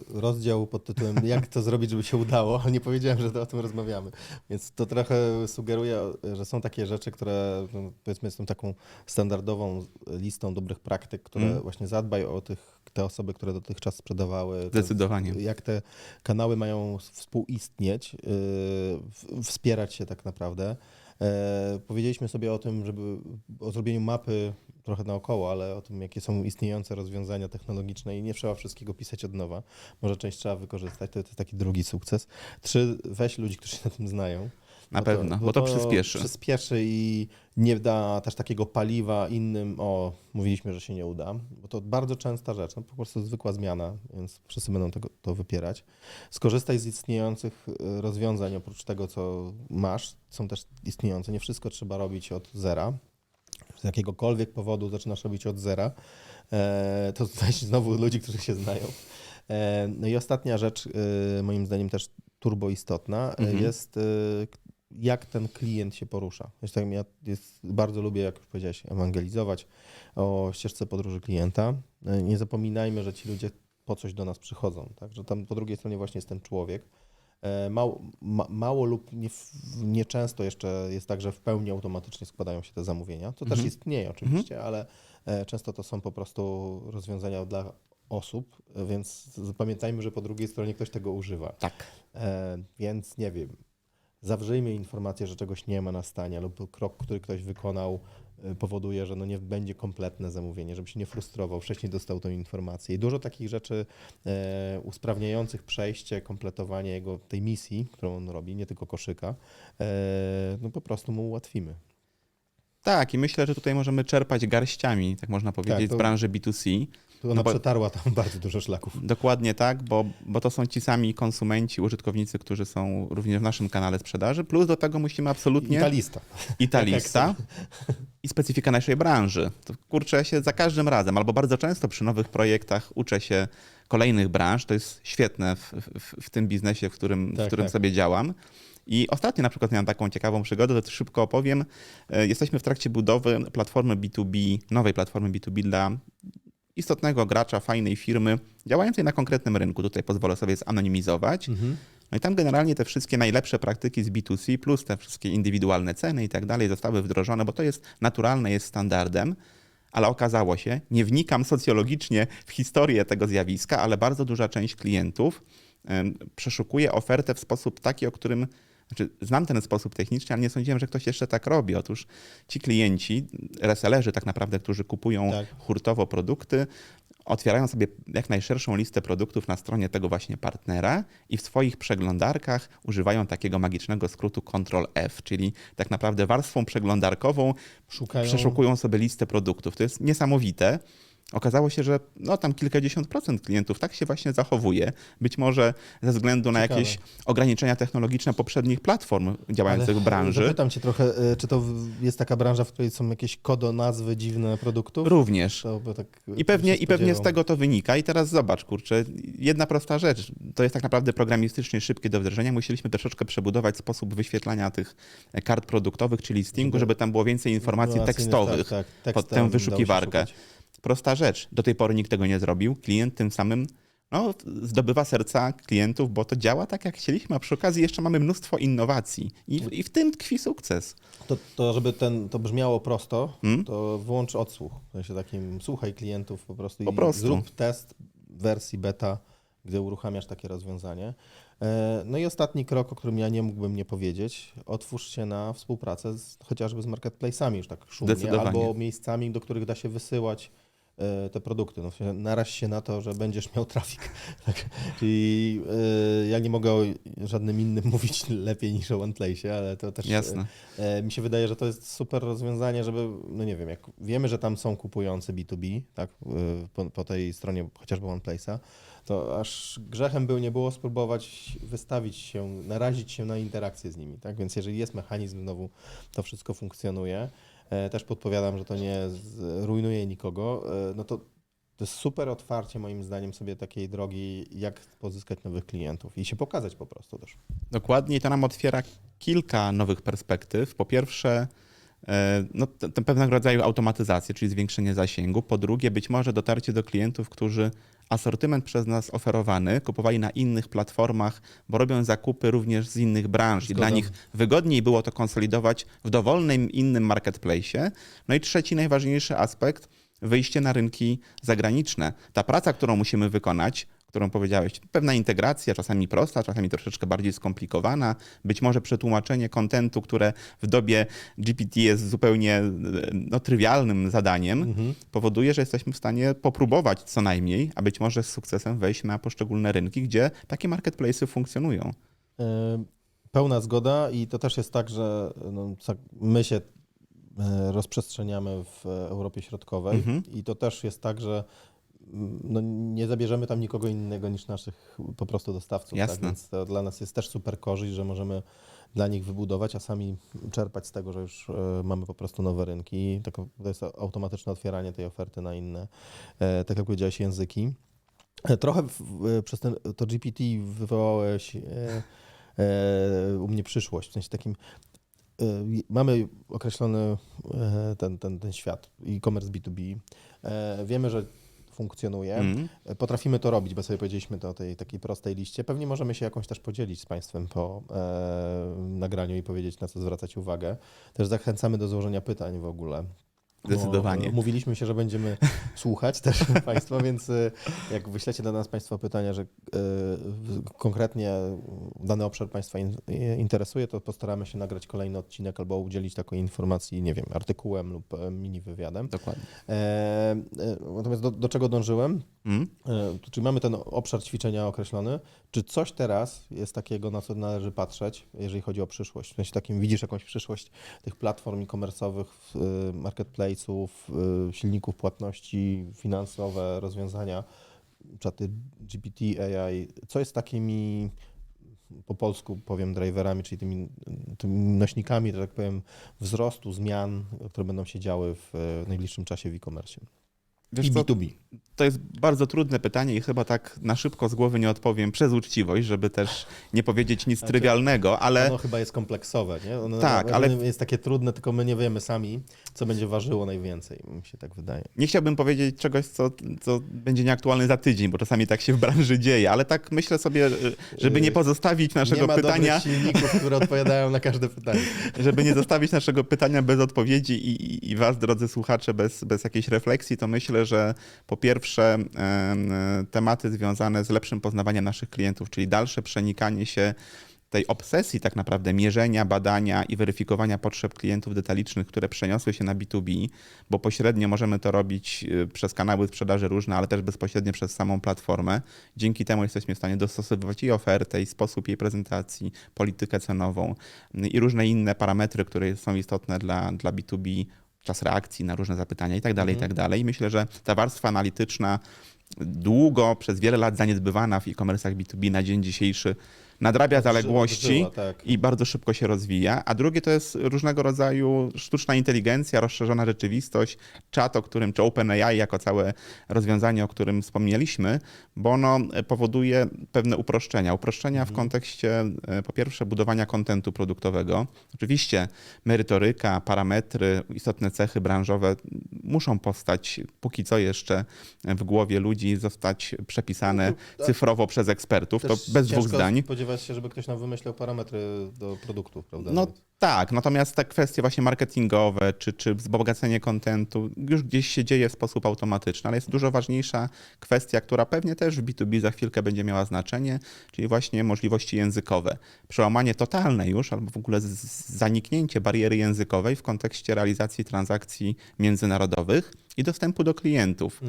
rozdział pod tytułem jak to zrobić, żeby się udało, ale nie powiedziałem, że o tym rozmawiamy. Więc to trochę sugeruje, że są takie rzeczy, które no, powiedzmy są taką standardową listą dobrych praktyk, które właśnie zadbaj o te osoby, które dotychczas sprzedawały. Zdecydowanie. Jak te kanały mają współistnieć, wspierać się tak naprawdę. Powiedzieliśmy sobie o tym, o zrobieniu mapy trochę naokoło, ale o tym, jakie są istniejące rozwiązania technologiczne i nie trzeba wszystkiego pisać od nowa. Może część trzeba wykorzystać, to jest taki drugi sukces. 3, weź ludzi, którzy się na tym znają. Na pewno, bo to przyspieszy. Przyspieszy i nie da też takiego paliwa innym, mówiliśmy, że się nie uda, bo to bardzo częsta rzecz, no po prostu zwykła zmiana, więc wszyscy będą to wypierać. Skorzystaj z istniejących rozwiązań, oprócz tego, co masz, są też istniejące, nie wszystko trzeba robić od zera. Z jakiegokolwiek powodu zaczynasz robić od zera, to znajdź znowu ludzi, którzy się znają. No i ostatnia rzecz, moim zdaniem też turbo istotna, jest jak ten klient się porusza. Ja bardzo lubię, jak już powiedziałeś, ewangelizować o ścieżce podróży klienta. Nie zapominajmy, że ci ludzie po coś do nas przychodzą, tak? Że tam po drugiej stronie właśnie jest ten człowiek. Mało lub nieczęsto jeszcze jest tak, że w pełni automatycznie składają się te zamówienia. To też istnieje oczywiście, ale często to są po prostu rozwiązania dla osób, więc pamiętajmy, że po drugiej stronie ktoś tego używa. Tak. Więc nie wiem, zawrzyjmy informację, że czegoś nie ma na stanie lub krok, który ktoś wykonał powoduje, że no nie będzie kompletne zamówienie, żeby się nie frustrował, wcześniej dostał tą informację. I dużo takich rzeczy usprawniających przejście, kompletowanie tej misji, którą on robi, nie tylko koszyka, no po prostu mu ułatwimy. Tak, i myślę, że tutaj możemy czerpać garściami, tak można powiedzieć, z branży B2C. Ona przetarła tam bardzo dużo szlaków. Dokładnie tak, bo to są ci sami konsumenci, użytkownicy, którzy są również w naszym kanale sprzedaży, plus do tego musimy absolutnie... I ta lista. I specyfika naszej branży. To kurczę, ja się za każdym razem, albo bardzo często przy nowych projektach uczę się kolejnych branż. To jest świetne w tym biznesie, w którym sobie działam. I ostatnio na przykład miałem taką ciekawą przygodę, to szybko opowiem. Jesteśmy w trakcie budowy platformy B2B, nowej platformy B2B dla istotnego gracza, fajnej firmy, działającej na konkretnym rynku. Tutaj pozwolę sobie zanonimizować. No i tam generalnie te wszystkie najlepsze praktyki z B2C plus te wszystkie indywidualne ceny i tak dalej zostały wdrożone, bo to jest naturalne, jest standardem. Ale okazało się, nie wnikam socjologicznie w historię tego zjawiska, ale bardzo duża część klientów przeszukuje ofertę w sposób taki, o którym znam ten sposób techniczny, ale nie sądziłem, że ktoś jeszcze tak robi. Otóż ci klienci, resellerzy tak naprawdę, którzy kupują hurtowo produkty, otwierają sobie jak najszerszą listę produktów na stronie tego właśnie partnera i w swoich przeglądarkach używają takiego magicznego skrótu Ctrl+F, czyli tak naprawdę warstwą przeglądarkową przeszukują sobie listę produktów. To jest niesamowite. Okazało się, że tam kilkadziesiąt procent klientów tak się właśnie zachowuje. Być może ze względu na jakieś ograniczenia technologiczne poprzednich platform działających w branży. Zapytam cię trochę, czy to jest taka branża, w której są jakieś nazwy dziwne produktów? Również. Tak I pewnie z tego to wynika. I teraz zobacz, kurczę, jedna prosta rzecz. To jest tak naprawdę programistycznie szybkie do wdrożenia. Musieliśmy troszeczkę przebudować sposób wyświetlania tych kart produktowych czy listingu, żeby tam było więcej informacji tekstowych pod tę wyszukiwarkę. Prosta rzecz. Do tej pory nikt tego nie zrobił. Klient tym samym zdobywa serca klientów, bo to działa tak, jak chcieliśmy, a przy okazji jeszcze mamy mnóstwo innowacji. I w tym tkwi sukces. To żeby to brzmiało prosto, to wyłącz odsłuch. W sensie takim słuchaj klientów po prostu. Zrób test wersji beta, gdy uruchamiasz takie rozwiązanie. No i ostatni krok, o którym ja nie mógłbym nie powiedzieć, otwórz się na współpracę chociażby z marketplace'ami już tak szumnie, albo miejscami, do których da się wysyłać te produkty. Naraź się na to, że będziesz miał trafik. Tak. Czyli ja nie mogę o żadnym innym mówić lepiej niż o OnePlace'ie, ale to też mi się wydaje, że to jest super rozwiązanie, żeby, nie wiem, jak wiemy, że tam są kupujący B2B, tak, po tej stronie chociażby OnePlace'a, to aż grzechem nie było spróbować wystawić się, narazić się na interakcję z nimi. Tak? Więc jeżeli jest mechanizm, znowu to wszystko funkcjonuje, też podpowiadam, że to nie zrujnuje nikogo, no to jest super otwarcie moim zdaniem sobie takiej drogi, jak pozyskać nowych klientów i się pokazać po prostu też. Dokładnie, to nam otwiera kilka nowych perspektyw. Po pierwsze, ten pewnego rodzaju automatyzację, czyli zwiększenie zasięgu. Po drugie, być może dotarcie do klientów, którzy asortyment przez nas oferowany kupowali na innych platformach, bo robią zakupy również z innych branż i dla nich wygodniej było to konsolidować w dowolnym innym marketplace'ie. No i trzeci, najważniejszy aspekt, wyjście na rynki zagraniczne. Ta praca, którą musimy wykonać, którą powiedziałeś, pewna integracja, czasami prosta, czasami troszeczkę bardziej skomplikowana, być może przetłumaczenie kontentu, które w dobie GPT jest zupełnie trywialnym zadaniem, powoduje, że jesteśmy w stanie popróbować co najmniej, a być może z sukcesem wejść na poszczególne rynki, gdzie takie marketplace'y funkcjonują. Pełna zgoda i to też jest tak, że my się rozprzestrzeniamy w Europie Środkowej i to też jest tak, że nie zabierzemy tam nikogo innego niż naszych po prostu dostawców. Jasne. Tak? Więc to dla nas jest też super korzyść, że możemy dla nich wybudować, a sami czerpać z tego, że już mamy po prostu nowe rynki. To jest automatyczne otwieranie tej oferty na inne, tak jak powiedziałeś, języki. Trochę przez to GPT wywołałeś u mnie przyszłość, w sensie takim mamy określony ten świat e-commerce B2B. Wiemy, że funkcjonuje. Potrafimy to robić, bo sobie powiedzieliśmy to o tej takiej prostej liście. Pewnie możemy się jakąś też podzielić z Państwem po nagraniu i powiedzieć, na co zwracać uwagę. Też zachęcamy do złożenia pytań w ogóle. Zdecydowanie. Mówiliśmy się, że będziemy słuchać też Państwa, więc jak wyślecie do nas Państwo pytania, że konkretnie dany obszar Państwa interesuje, to postaramy się nagrać kolejny odcinek albo udzielić takiej informacji, nie wiem, artykułem lub mini wywiadem. Dokładnie. Natomiast do czego dążyłem? Czyli mamy ten obszar ćwiczenia określony. Czy coś teraz jest takiego, na co należy patrzeć, jeżeli chodzi o przyszłość? W sensie takim widzisz jakąś przyszłość tych platform e-commerce'owych, marketplace'ów, silników płatności, finansowe rozwiązania, czaty GPT, AI. Co jest takimi, po polsku powiem, driverami, czyli tymi nośnikami, że tak powiem, wzrostu, zmian, które będą się działy w najbliższym czasie w e-commerce? Wiesz I co, B2B. to jest bardzo trudne pytanie i chyba tak na szybko z głowy nie odpowiem przez uczciwość, żeby też nie powiedzieć nic trywialnego, ale... Ono chyba jest kompleksowe, nie? Ono Tak, ale... jest takie trudne, tylko my nie wiemy sami, co będzie ważyło najwięcej, mi się tak wydaje. Nie chciałbym powiedzieć czegoś, co będzie nieaktualne za tydzień, bo czasami tak się w branży dzieje, ale tak myślę sobie, żeby nie pozostawić naszego nie ma pytania... dobrych silników, które odpowiadają na każde pytanie. Żeby nie zostawić naszego pytania bez odpowiedzi i was, drodzy słuchacze, bez jakiejś refleksji, to myślę, że po pierwsze tematy związane z lepszym poznawaniem naszych klientów, czyli dalsze przenikanie się tej obsesji tak naprawdę mierzenia, badania i weryfikowania potrzeb klientów detalicznych, które przeniosły się na B2B, bo pośrednio możemy to robić przez kanały sprzedaży różne, ale też bezpośrednio przez samą platformę. Dzięki temu jesteśmy w stanie dostosowywać i ofertę, i sposób jej prezentacji, politykę cenową i różne inne parametry, które są istotne dla B2B, czas reakcji na różne zapytania i tak dalej, i tak dalej. I myślę, że ta warstwa analityczna długo, przez wiele lat zaniedbywana w e-commerce'ach B2B na dzień dzisiejszy nadrabia zaległości tak. i bardzo szybko się rozwija. A drugie to jest różnego rodzaju sztuczna inteligencja, rozszerzona rzeczywistość, czat, czy OpenAI jako całe rozwiązanie, o którym wspomnieliśmy, bo ono powoduje pewne uproszczenia. Uproszczenia w kontekście po pierwsze budowania kontentu produktowego. Oczywiście merytoryka, parametry, istotne cechy branżowe muszą powstać póki co jeszcze w głowie ludzi, zostać przepisane cyfrowo przez ekspertów. To bez dwóch zdań. Spodziewać się, żeby ktoś nam wymyślał parametry do produktów, prawda? No tak, natomiast te kwestie właśnie marketingowe czy wzbogacenie kontentu już gdzieś się dzieje w sposób automatyczny, ale jest dużo ważniejsza kwestia, która pewnie też w B2B za chwilkę będzie miała znaczenie, czyli właśnie możliwości językowe. Przełamanie totalne już, albo w ogóle zaniknięcie bariery językowej w kontekście realizacji transakcji międzynarodowych i dostępu do klientów.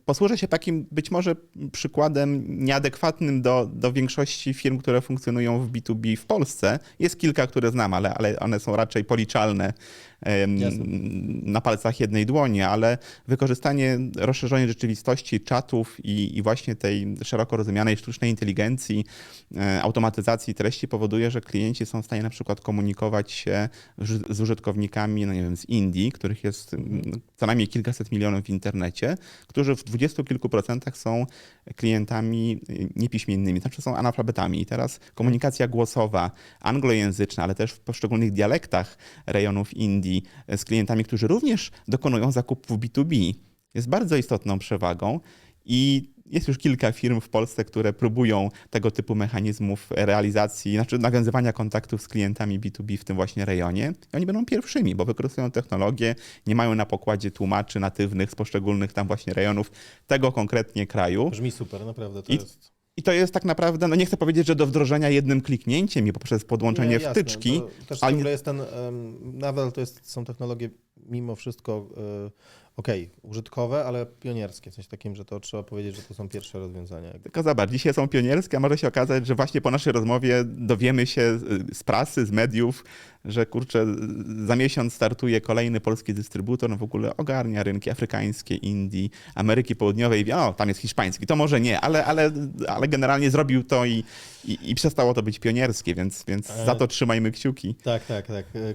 Posłużę się takim być może przykładem nieadekwatnym do większości firm, które funkcjonują w B2B w Polsce. Jest kilka, które znam, ale one są raczej policzalne na palcach jednej dłoni, ale wykorzystanie rozszerzonej rzeczywistości, czatów i właśnie tej szeroko rozumianej sztucznej inteligencji, automatyzacji treści powoduje, że klienci są w stanie na przykład komunikować się z użytkownikami, no nie wiem, z Indii, których jest co najmniej kilkaset milionów w internecie, którzy w 20 kilku procentach są klientami niepiśmiennymi, znaczy są analfabetami. I teraz komunikacja głosowa, anglojęzyczna, ale też w poszczególnych dialektach rejonów Indii z klientami, którzy również dokonują zakupów B2B, jest bardzo istotną przewagą i jest już kilka firm w Polsce, które próbują tego typu mechanizmów realizacji, znaczy nawiązywania kontaktów z klientami B2B w tym właśnie rejonie. I oni będą pierwszymi, bo wykorzystują technologię, nie mają na pokładzie tłumaczy natywnych z poszczególnych tam właśnie rejonów tego konkretnie kraju. Brzmi super, naprawdę. I to jest tak naprawdę, no nie chcę powiedzieć, że do wdrożenia jednym kliknięciem i poprzez podłączenie wtyczki. To też ciągle jest ten, nadal są technologie mimo wszystko użytkowe, ale pionierskie. W sensie takim, że to trzeba powiedzieć, że to są pierwsze rozwiązania. Tylko zobacz, dzisiaj są pionierskie, a może się okazać, że właśnie po naszej rozmowie dowiemy się z prasy, z mediów, że kurczę, za miesiąc startuje kolejny polski dystrybutor, no w ogóle ogarnia rynki afrykańskie, Indii, Ameryki Południowej i tam jest hiszpański. To może nie, ale generalnie zrobił to i przestało to być pionierskie, więc za to trzymajmy kciuki. Tak.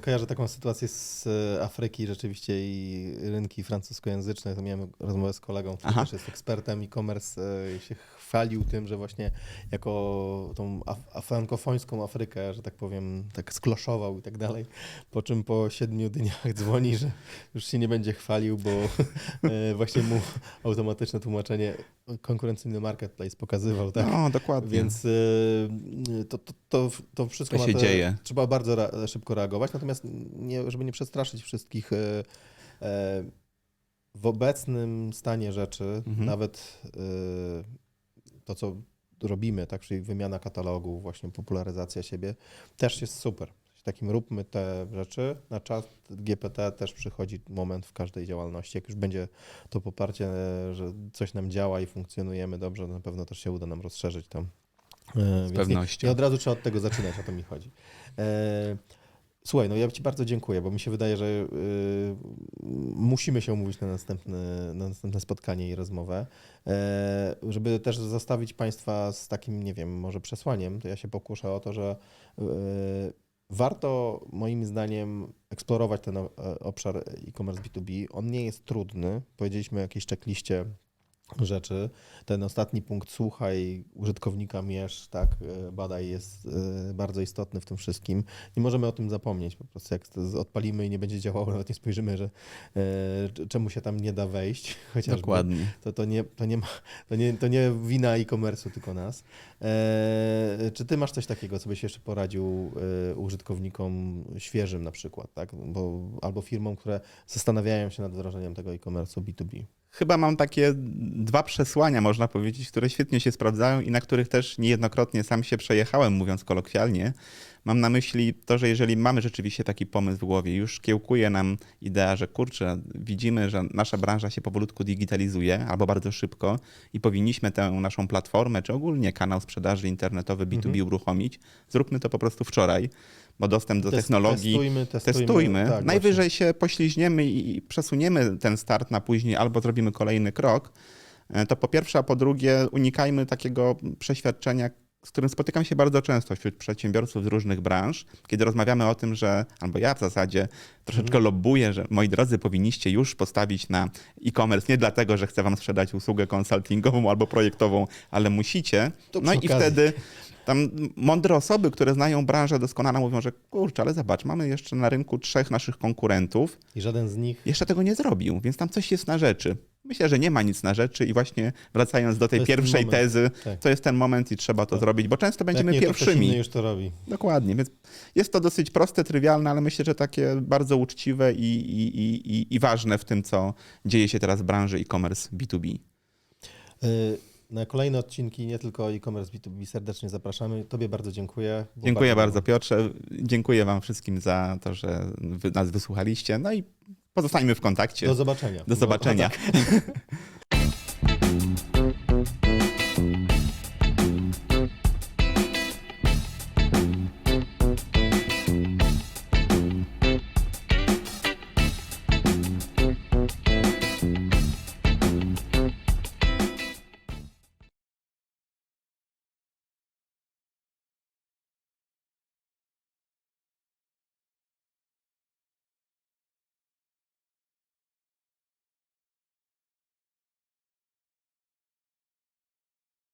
Kojarzę taką sytuację z Afryki rzeczywiście i rynki francuskojęzyczne. To miałem rozmowę z kolegą, który też jest ekspertem e-commerce i się chwalił tym, że właśnie jako tą frankofońską Afrykę, że tak powiem, tak skloszował i tak dalej, po czym po 7 dniach dzwoni, że już się nie będzie chwalił, bo właśnie mu automatyczne tłumaczenie konkurencyjny marketplace pokazywał. Tak? No, dokładnie. Więc to wszystko to się dzieje. Trzeba bardzo szybko reagować, natomiast żeby nie przestraszyć wszystkich w obecnym stanie rzeczy, nawet to, co robimy, tak, czyli wymiana katalogów, właśnie popularyzacja siebie, też jest super. Takim róbmy te rzeczy. Na czas GPT też przychodzi moment w każdej działalności. Jak już będzie to poparcie, że coś nam działa i funkcjonujemy dobrze, na pewno też się uda nam rozszerzyć tam. Z pewnością. Nie od razu trzeba od tego zaczynać, o to mi chodzi. Słuchaj, no ja Ci bardzo dziękuję, bo mi się wydaje, że musimy się umówić na następne spotkanie i rozmowę. Żeby też zostawić Państwa z takim, nie wiem, może przesłaniem, to ja się pokuszę o to, że Warto moim zdaniem eksplorować ten obszar e-commerce B2B. On nie jest trudny. Powiedzieliśmy o jakiejś checkliście rzeczy. Ten ostatni punkt, słuchaj użytkownika, mierz, tak, badaj, jest bardzo istotny w tym wszystkim. Nie możemy o tym zapomnieć. Po prostu jak to odpalimy i nie będzie działało, nawet nie spojrzymy, że czemu się tam nie da wejść, chociażby. Dokładnie. To nie wina e-commerce'u, tylko nas. Czy ty masz coś takiego, co byś jeszcze poradził użytkownikom świeżym na przykład, tak? Albo firmom, które zastanawiają się nad wdrożeniem tego e-commerce'u B2B? Chyba mam takie dwa przesłania, można powiedzieć, które świetnie się sprawdzają i na których też niejednokrotnie sam się przejechałem, mówiąc kolokwialnie. Mam na myśli to, że jeżeli mamy rzeczywiście taki pomysł w głowie, już kiełkuje nam idea, że kurczę, widzimy, że nasza branża się powolutku digitalizuje albo bardzo szybko i powinniśmy tę naszą platformę, czy ogólnie kanał sprzedaży internetowy B2B uruchomić, zróbmy to po prostu wczoraj, bo dostęp do technologii testujmy. Tak, Najwyżej właśnie. się pośliźniemy i przesuniemy ten start na później albo zrobimy kolejny krok. To po pierwsze, a po drugie unikajmy takiego przeświadczenia, z którym spotykam się bardzo często wśród przedsiębiorców z różnych branż, kiedy rozmawiamy o tym, że, albo ja w zasadzie troszeczkę lobbuję, że moi drodzy, powinniście już postawić na e-commerce nie dlatego, że chcę wam sprzedać usługę konsultingową albo projektową, ale musicie. To No przy i okazji. wtedy tam mądre osoby, które znają branżę doskonale mówią, że kurczę, ale zobacz, mamy jeszcze na rynku 3 naszych konkurentów, I żaden z nich jeszcze tego nie zrobił, więc tam coś jest na rzeczy. Myślę, że nie ma nic na rzeczy i właśnie wracając do tej jest ten pierwszej moment. tezy, Tak. to jest ten moment i trzeba to zrobić, bo często będziemy jak nie, to ktoś pierwszymi. inny już to robi. Dokładnie, więc jest to dosyć proste, trywialne, ale myślę, że takie bardzo uczciwe i ważne w tym, co dzieje się teraz w branży e-commerce B2B. Na kolejne odcinki, nie tylko e-commerce B2B, serdecznie zapraszamy. Tobie bardzo dziękuję. Było Dziękuję bardzo, miło. Piotrze. Dziękuję wam wszystkim za to, że nas wysłuchaliście. No i pozostańmy w kontakcie. Do zobaczenia. Do zobaczenia. Tak.